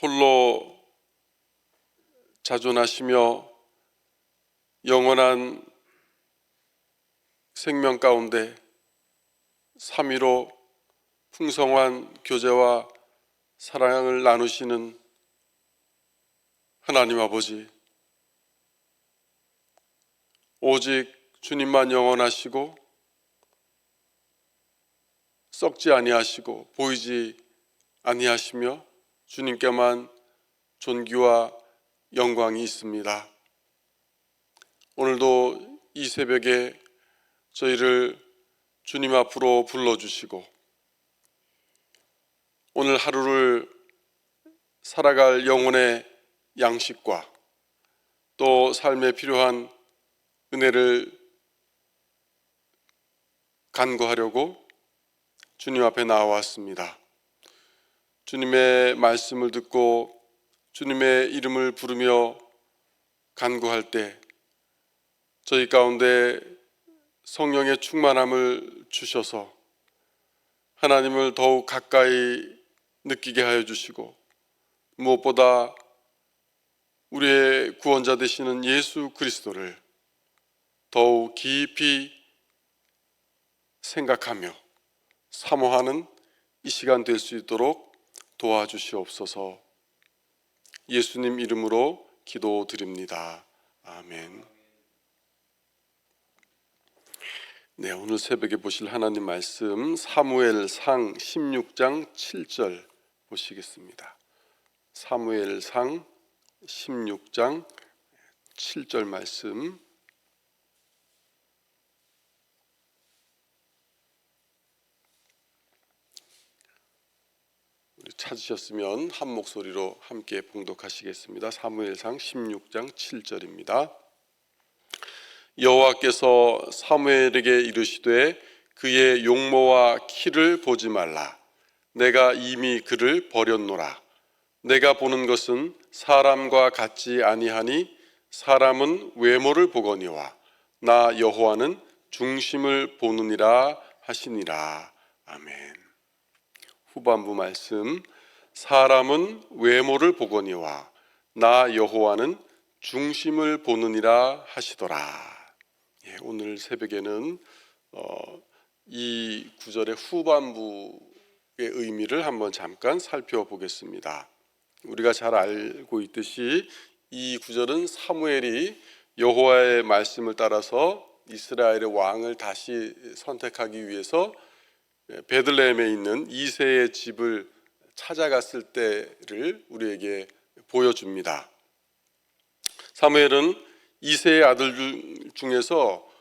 홀로 자존하시며 영원한 생명 가운데 삼위로 풍성한 교제와 사랑을 나누시는 하나님 아버지, 오직 주님만 영원하시고 썩지 아니하시고 보이지 아니하시며 주님께만 존귀와 영광이 있습니다. 오늘도 이 새벽에 저희를 주님 앞으로 불러주시고 오늘 하루를 살아갈 영혼의 양식과 또 삶에 필요한 은혜를 간구하려고 주님 앞에 나와왔습니다. 주님의 말씀을 듣고 주님의 이름을 부르며 간구할 때 저희 가운데 성령의 충만함을 주셔서 하나님을 더욱 가까이 느끼게 하여 주시고 무엇보다 우리의 구원자 되시는 예수 그리스도를 더욱 깊이 생각하며 사모하는 이 시간 될 수 있도록 도와주시옵소서. 예수님 이름으로 기도드립니다. 아멘. 네, 오늘 새벽에 보실 하나님 말씀 사무엘상 16장 7절 보시겠습니다. 사무엘상 16장 7절 말씀, 우리 찾으셨으면 한 목소리로 함께 봉독하시겠습니다. 사무엘상 16장 7절입니다. 여호와께서 사무엘에게 이르시되 그의 용모와 키를 보지 말라. 내가 이미 그를 버렸노라. 내가 보는 것은 사람과 같지 아니하니 사람은 외모를 보거니와 나 여호와는 중심을 보느니라 하시니라. 아멘. 후반부 말씀, 사람은 외모를 보거니와 나 여호와는 중심을 보느니라 하시더라. 예, 오늘 새벽에는 이 구절의 후반부의 의미를 한번 잠깐 살펴보겠습니다. 우리가 잘 알고 있듯이 이 구절은 사무엘이 여호와의 말씀을 따라서 이스라엘의 왕을 다시 선택하기 위해서 베들레헴에 있는 이새의 집을 찾아갔을 때를 우리에게 보여줍니다. 사무엘은 이새의 아들 중에서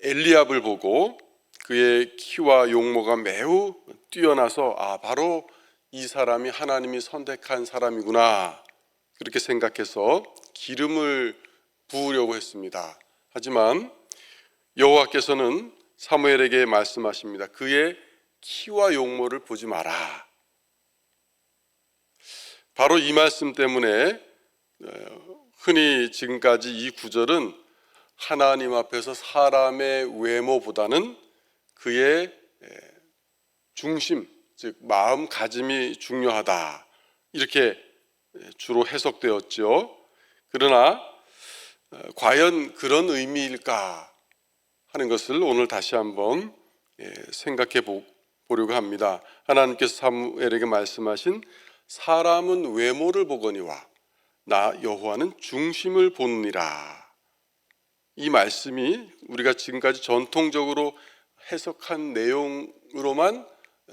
엘리압을 보고 그의 키와 용모가 매우 뛰어나서 바로 이 사람이 하나님이 선택한 사람이구나 그렇게 생각해서 기름을 부으려고 했습니다. 하지만 여호와께서는 사무엘에게 말씀하십니다. 그의 키와 용모를 보지 마라. 바로 이 말씀 때문에 흔히 지금까지 이 구절은 하나님 앞에서 사람의 외모보다는 그의 중심, 즉 마음가짐이 중요하다 이렇게 주로 해석되었죠. 그러나 과연 그런 의미일까 하는 것을 오늘 다시 한번 생각해 보려고 합니다. 하나님께서 사무엘에게 말씀하신 사람은 외모를 보거니와 나 여호와는 중심을 보느니라. 이 말씀이 우리가 지금까지 전통적으로 해석한 내용으로만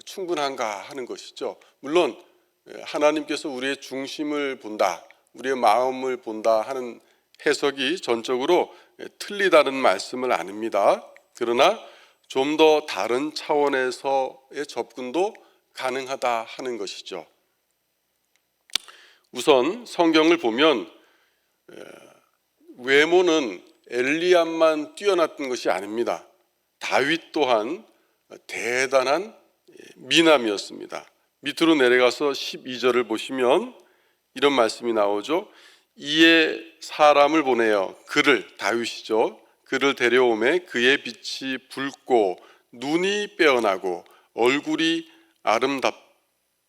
충분한가 하는 것이죠. 물론 하나님께서 우리의 중심을 본다, 우리의 마음을 본다 하는 해석이 전적으로 틀리다는 말씀을 아닙니다. 그러나 좀 더 다른 차원에서의 접근도 가능하다 하는 것이죠. 우선 성경을 보면 외모는 엘리압만 뛰어났던 것이 아닙니다. 다윗 또한 대단한 미남이었습니다. 밑으로 내려가서 12절을 보시면 이런 말씀이 나오죠. 이에 사람을 보내어 그를, 다윗이죠, 그를 데려오매 그의 빛이 붉고 눈이 빼어나고 얼굴이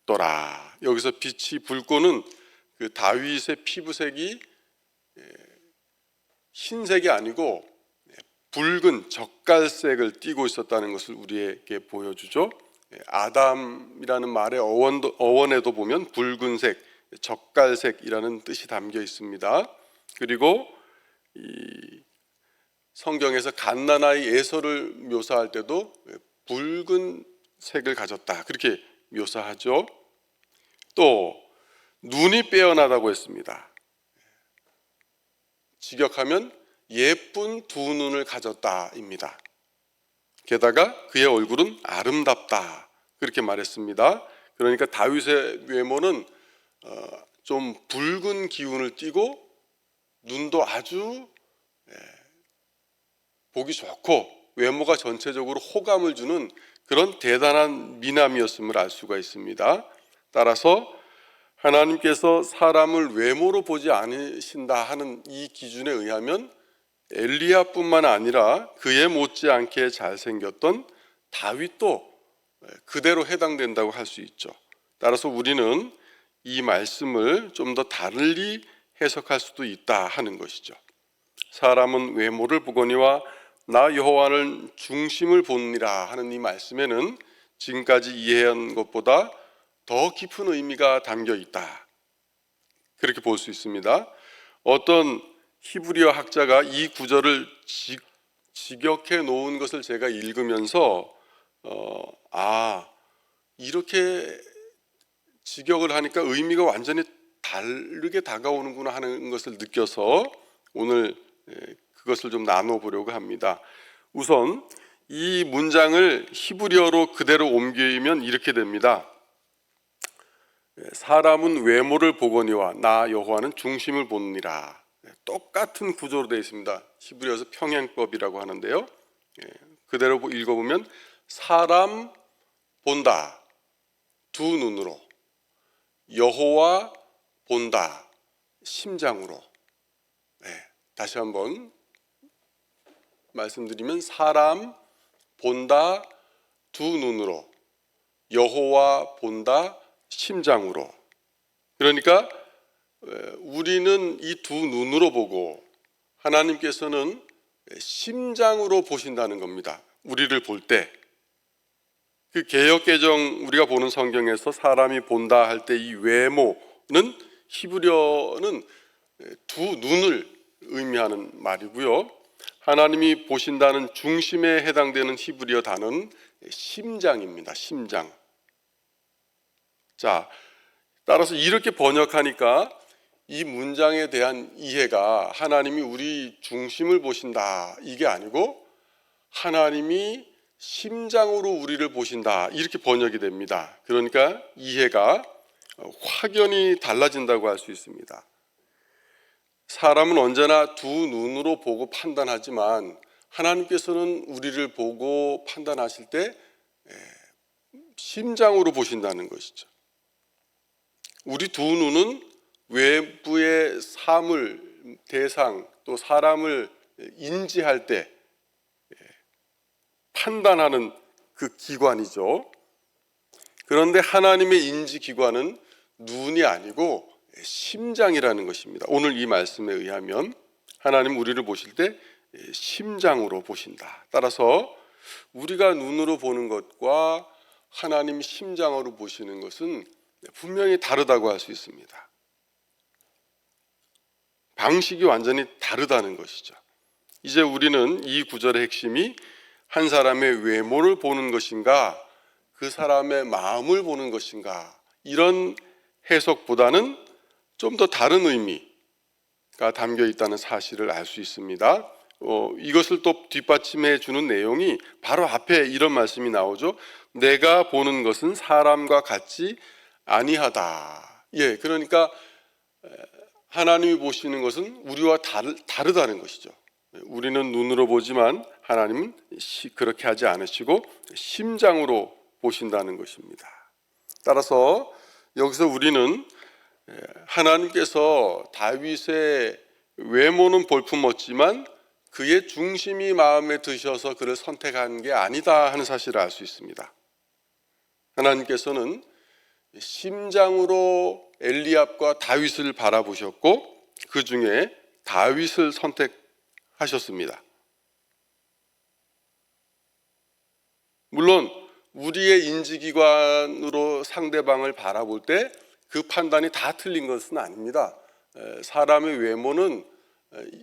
더라. 여기서 빛이 붉고는 그 다윗의 피부색이 흰색이 아니고 붉은 젓갈색을 띠고 있었다는 것을 우리에게 보여주죠. 아담이라는 말의 어원에도 보면 붉은색, 젓갈색이라는 뜻이 담겨 있습니다. 그리고 이 성경에서 갓난아이 에서를 묘사할 때도 붉은 색을 가졌다, 그렇게 묘사하죠. 또 눈이 빼어나다고 했습니다. 직역하면 예쁜 두 눈을 가졌다입니다. 게다가 그의 얼굴은 아름답다, 그렇게 말했습니다. 그러니까 다윗의 외모는 좀 붉은 기운을 띠고 눈도 아주 보기 좋고 외모가 전체적으로 호감을 주는 그런 대단한 미남이었음을 알 수가 있습니다. 따라서 하나님께서 사람을 외모로 보지 않으신다 하는 이 기준에 의하면 엘리야뿐만 아니라 그에 못지않게 잘생겼던 다윗도 그대로 해당된다고 할 수 있죠. 따라서 우리는 이 말씀을 좀 더 다르게 해석할 수도 있다 하는 것이죠. 사람은 외모를 보거니와 나 여호와는 중심을 보느니라 하는 이 말씀에는 지금까지 이해한 것보다 더 깊은 의미가 담겨 있다, 그렇게 볼 수 있습니다. 어떤 히브리어 학자가 이 구절을 직역해 놓은 것을 제가 읽으면서 이렇게 직역을 하니까 의미가 완전히 다르게 다가오는구나 하는 것을 느껴서 오늘 그것을 좀 나눠보려고 합니다. 우선 이 문장을 히브리어로 그대로 옮기면 이렇게 됩니다. 사람은 외모를 보거니와 나 여호와는 중심을 보느니라. 똑같은 구조로 되어 있습니다. 히브리어에서 평행법이라고 하는데요. 그대로 읽어보면 사람 본다 두 눈으로, 여호와 본다 심장으로. 다시 한번 말씀드리면 사람 본다 두 눈으로, 여호와 본다 심장으로. 그러니까 우리는 이 두 눈으로 보고 하나님께서는 심장으로 보신다는 겁니다. 우리를 볼 때. 그 개역개정 우리가 보는 성경에서 사람이 본다 할 때 이 외모는 히브리어는 두 눈을 의미하는 말이고요. 하나님이 보신다는 중심에 해당되는 히브리어 단어는 심장입니다. 심장. 자, 따라서 이렇게 번역하니까 이 문장에 대한 이해가 하나님이 우리 중심을 보신다 이게 아니고 하나님이 심장으로 우리를 보신다 이렇게 번역이 됩니다. 그러니까 이해가 확연히 달라진다고 할 수 있습니다. 사람은 언제나 두 눈으로 보고 판단하지만 하나님께서는 우리를 보고 판단하실 때 심장으로 보신다는 것이죠. 우리 두 눈은 외부의 사물, 대상, 또 사람을 인지할 때 판단하는 그 기관이죠. 그런데 하나님의 인지 기관은 눈이 아니고 심장이라는 것입니다. 오늘 이 말씀에 의하면 하나님 우리를 보실 때 심장으로 보신다. 따라서 우리가 눈으로 보는 것과 하나님 심장으로 보시는 것은 분명히 다르다고 할 수 있습니다. 방식이 완전히 다르다는 것이죠. 이제 우리는 이 구절의 핵심이 한 사람의 외모를 보는 것인가, 그 사람의 마음을 보는 것인가, 이런 해석보다는 좀 더 다른 의미가 담겨 있다는 사실을 알 수 있습니다. 이것을 또 뒷받침해 주는 내용이 바로 앞에 이런 말씀이 나오죠. 내가 보는 것은 사람과 같지 아니하다. 그러니까 하나님이 보시는 것은 우리와 다르다는 것이죠. 우리는 눈으로 보지만 하나님은 그렇게 하지 않으시고 심장으로 보신다는 것입니다. 따라서 여기서 우리는 하나님께서 다윗의 외모는 볼품없지만 그의 중심이 마음에 드셔서 그를 선택한 게 아니다 하는 사실을 알 수 있습니다. 하나님께서는 심장으로 엘리압과 다윗을 바라보셨고 그 중에 다윗을 선택하셨습니다. 물론 우리의 인지기관으로 상대방을 바라볼 때 그 판단이 다 틀린 것은 아닙니다. 사람의 외모는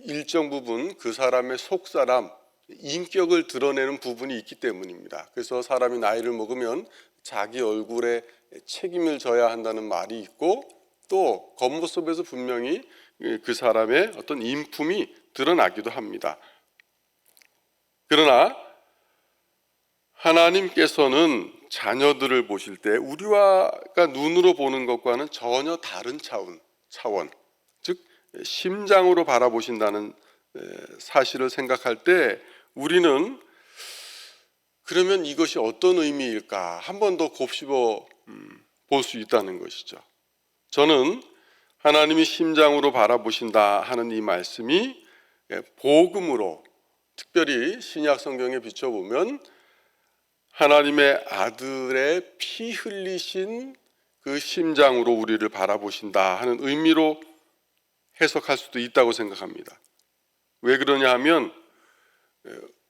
일정 부분 그 사람의 속사람, 인격을 드러내는 부분이 있기 때문입니다. 그래서 사람이 나이를 먹으면 자기 얼굴에 책임을 져야 한다는 말이 있고 또 겉모습에서 분명히 그 사람의 어떤 인품이 드러나기도 합니다. 그러나 하나님께서는 자녀들을 보실 때 우리가 눈으로 보는 것과는 전혀 다른 차원, 즉 심장으로 바라보신다는 사실을 생각할 때 우리는 그러면 이것이 어떤 의미일까 한 번 더 곱씹어 볼 수 있다는 것이죠. 저는 하나님이 심장으로 바라보신다 하는 이 말씀이 복음으로, 특별히 신약 성경에 비춰보면 하나님의 아들의 피 흘리신 그 심장으로 우리를 바라보신다 하는 의미로 해석할 수도 있다고 생각합니다. 왜 그러냐 하면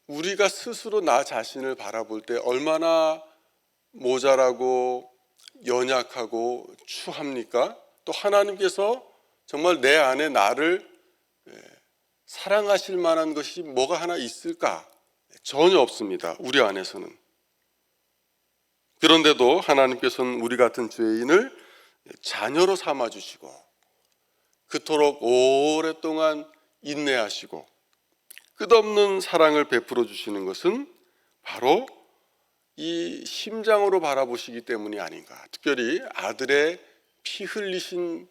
우리가 스스로 나 자신을 바라볼 때 얼마나 모자라고 연약하고 추합니까? 또 하나님께서 정말 내 안에 나를 사랑하실 만한 것이 뭐가 하나 있을까? 전혀 없습니다. 우리 안에서는. 그런데도 하나님께서는 우리 같은 죄인을 자녀로 삼아주시고 그토록 오랫동안 인내하시고 끝없는 사랑을 베풀어 주시는 것은 바로 이 심장으로 바라보시기 때문이 아닌가. 특별히 아들의 피 흘리신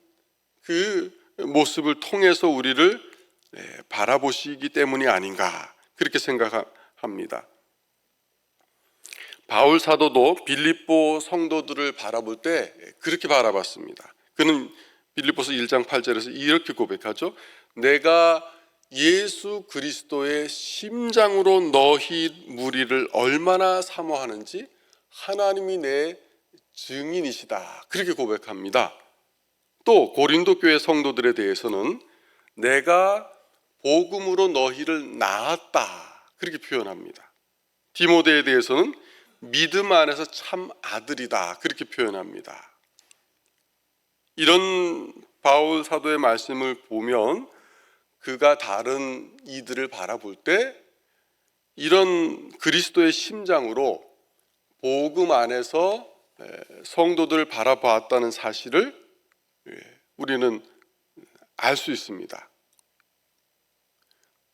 그 모습을 통해서 우리를 바라보시기 때문이 아닌가 그렇게 생각합니다. 바울 사도도 빌립보 성도들을 바라볼 때 그렇게 바라봤습니다. 그는 빌립보서 1장 8절에서 이렇게 고백하죠. 내가 예수 그리스도의 심장으로 너희 무리를 얼마나 사모하는지 하나님이 내 증인이시다. 그렇게 고백합니다. 또 고린도 교회 성도들에 대해서는 내가 복음으로 너희를 낳았다. 그렇게 표현합니다. 디모데에 대해서는 믿음 안에서 참 아들이다. 그렇게 표현합니다. 이런 바울 사도의 말씀을 보면 그가 다른 이들을 바라볼 때 이런 그리스도의 심장으로 복음 안에서 성도들을 바라보았다는 사실을 우리는 알 수 있습니다.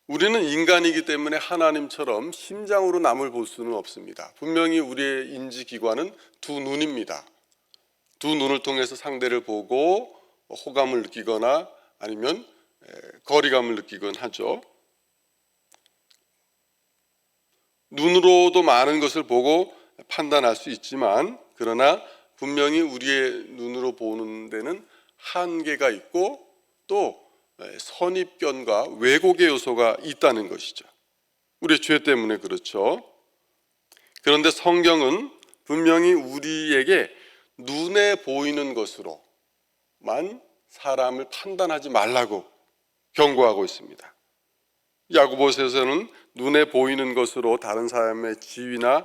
우리는 인간이기 때문에 하나님처럼 심장으로 남을 볼 수는 없습니다. 분명히 우리의 인지기관은 두 눈입니다. 두 눈을 통해서 상대를 보고 호감을 느끼거나 아니면 거리감을 느끼곤 하죠. 눈으로도 많은 것을 보고 판단할 수 있지만 그러나 분명히 우리의 눈으로 보는 데는 한계가 있고 또 선입견과 왜곡의 요소가 있다는 것이죠. 우리의 죄 때문에 그렇죠. 그런데 성경은 분명히 우리에게 눈에 보이는 것으로만 사람을 판단하지 말라고 경고하고 있습니다. 야고보서에서는 눈에 보이는 것으로 다른 사람의 지위나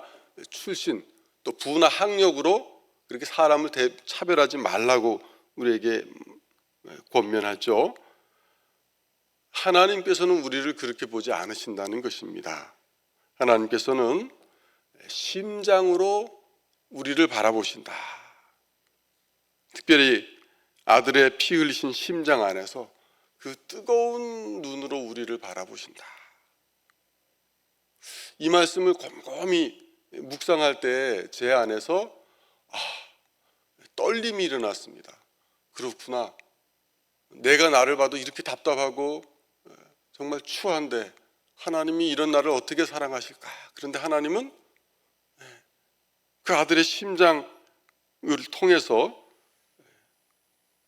출신 또 부나 학력으로 그렇게 사람을 차별하지 말라고 우리에게 권면하죠. 하나님께서는 우리를 그렇게 보지 않으신다는 것입니다. 하나님께서는 심장으로 우리를 바라보신다. 특별히 아들의 피 흘리신 심장 안에서 그 뜨거운 눈으로 우리를 바라보신다. 이 말씀을 곰곰이 묵상할 때 제 안에서 떨림이 일어났습니다. 그렇구나. 내가 나를 봐도 이렇게 답답하고 정말 추한데 하나님이 이런 나를 어떻게 사랑하실까? 그런데 하나님은 그 아들의 심장을 통해서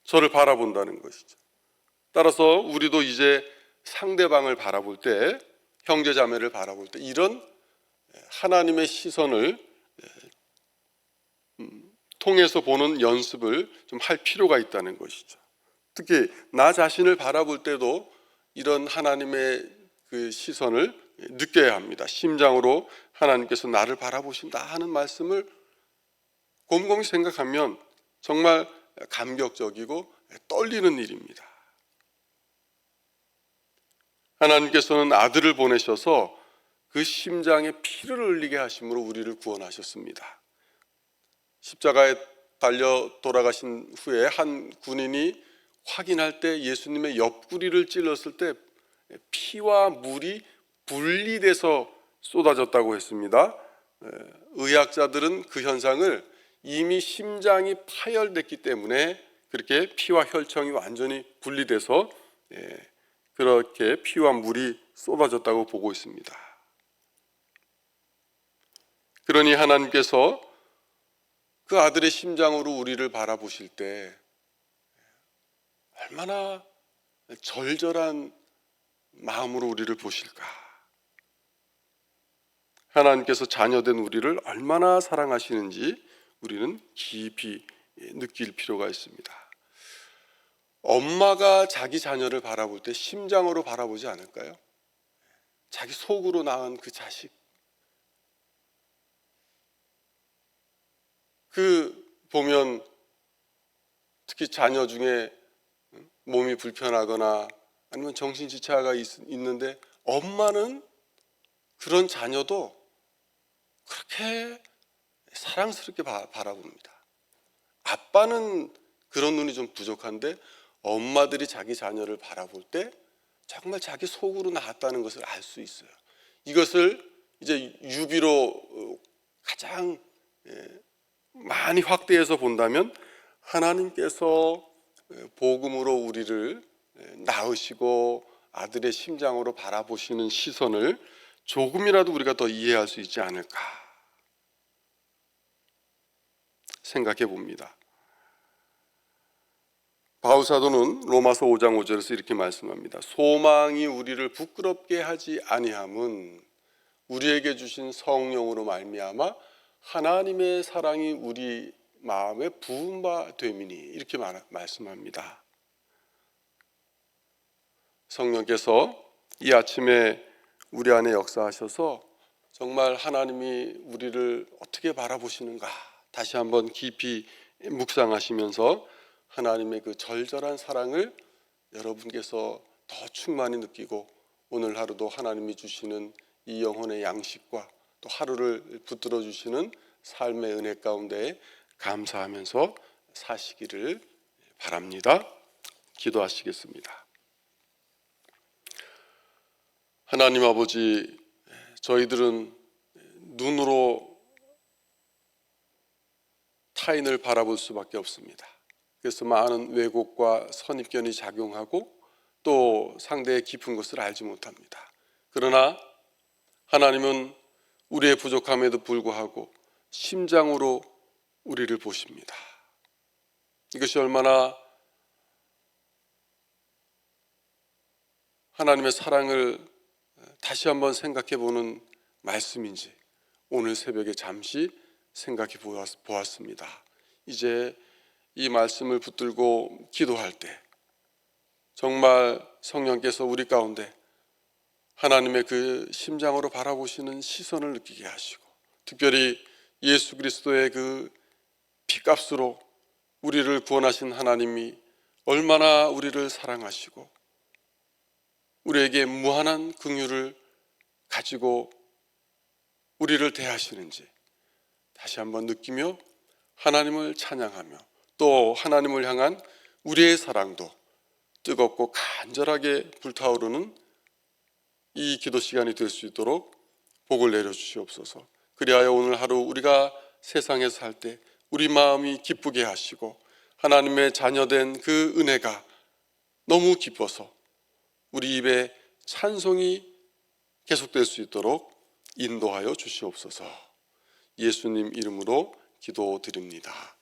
저를 바라본다는 것이죠. 따라서 우리도 이제 상대방을 바라볼 때, 형제 자매를 바라볼 때 이런 하나님의 시선을 통해서 보는 연습을 좀 할 필요가 있다는 것이죠. 특히 나 자신을 바라볼 때도 이런 하나님의 그 시선을 느껴야 합니다. 심장으로 하나님께서 나를 바라보신다 하는 말씀을 곰곰이 생각하면 정말 감격적이고 떨리는 일입니다. 하나님께서는 아들을 보내셔서 그 심장에 피를 흘리게 하심으로 우리를 구원하셨습니다. 십자가에 달려 돌아가신 후에 한 군인이 확인할 때 예수님의 옆구리를 찔렀을 때 피와 물이 분리돼서 쏟아졌다고 했습니다. 의학자들은 그 현상을 이미 심장이 파열됐기 때문에 그렇게 피와 혈청이 완전히 분리돼서 그렇게 피와 물이 쏟아졌다고 보고 있습니다. 그러니 하나님께서 그 아들의 심장으로 우리를 바라보실 때 얼마나 절절한 마음으로 우리를 보실까? 하나님께서 자녀된 우리를 얼마나 사랑하시는지 우리는 깊이 느낄 필요가 있습니다. 엄마가 자기 자녀를 바라볼 때 심장으로 바라보지 않을까요? 자기 속으로 낳은 그 자식. 보면 특히 자녀 중에 몸이 불편하거나 아니면 정신지체가 있는데 엄마는 그런 자녀도 그렇게 사랑스럽게 바라봅니다. 아빠는 그런 눈이 좀 부족한데 엄마들이 자기 자녀를 바라볼 때 정말 자기 속으로 낳았다는 것을 알 수 있어요. 이것을 이제 유비로 가장 많이 확대해서 본다면 하나님께서 복음으로 우리를 낳으시고 아들의 심장으로 바라보시는 시선을 조금이라도 우리가 더 이해할 수 있지 않을까 생각해 봅니다. 바울사도는 로마서 5장 5절에서 이렇게 말씀합니다. 소망이 우리를 부끄럽게 하지 아니함은 우리에게 주신 성령으로 말미암아 하나님의 사랑이 우리 마음에 부은 바 됨이니 이렇게 말씀합니다. 성령께서 이 아침에 우리 안에 역사하셔서 정말 하나님이 우리를 어떻게 바라보시는가 다시 한번 깊이 묵상하시면서 하나님의 그 절절한 사랑을 여러분께서 더 충만히 느끼고 오늘 하루도 하나님이 주시는 이 영혼의 양식과 또 하루를 붙들어 주시는 삶의 은혜 가운데 감사하면서 사시기를 바랍니다. 기도하시겠습니다. 하나님 아버지, 저희들은 눈으로 타인을 바라볼 수밖에 없습니다. 그래서 많은 왜곡과 선입견이 작용하고 또 상대의 깊은 것을 알지 못합니다. 그러나 하나님은 우리의 부족함에도 불구하고 심장으로 우리를 보십니다. 이것이 얼마나 하나님의 사랑을 다시 한번 생각해 보는 말씀인지 오늘 새벽에 잠시 생각해 보았습니다. 이제 이 말씀을 붙들고 기도할 때 정말 성령께서 우리 가운데 하나님의 그 심장으로 바라보시는 시선을 느끼게 하시고 특별히 예수 그리스도의 그 피값으로 우리를 구원하신 하나님이 얼마나 우리를 사랑하시고 우리에게 무한한 긍휼을 가지고 우리를 대하시는지 다시 한번 느끼며 하나님을 찬양하며 또 하나님을 향한 우리의 사랑도 뜨겁고 간절하게 불타오르는 이 기도 시간이 될 수 있도록 복을 내려주시옵소서. 그리하여 오늘 하루 우리가 세상에서 살 때 우리 마음이 기쁘게 하시고 하나님의 자녀된 그 은혜가 너무 기뻐서 우리 입에 찬송이 계속될 수 있도록 인도하여 주시옵소서. 예수님 이름으로 기도드립니다.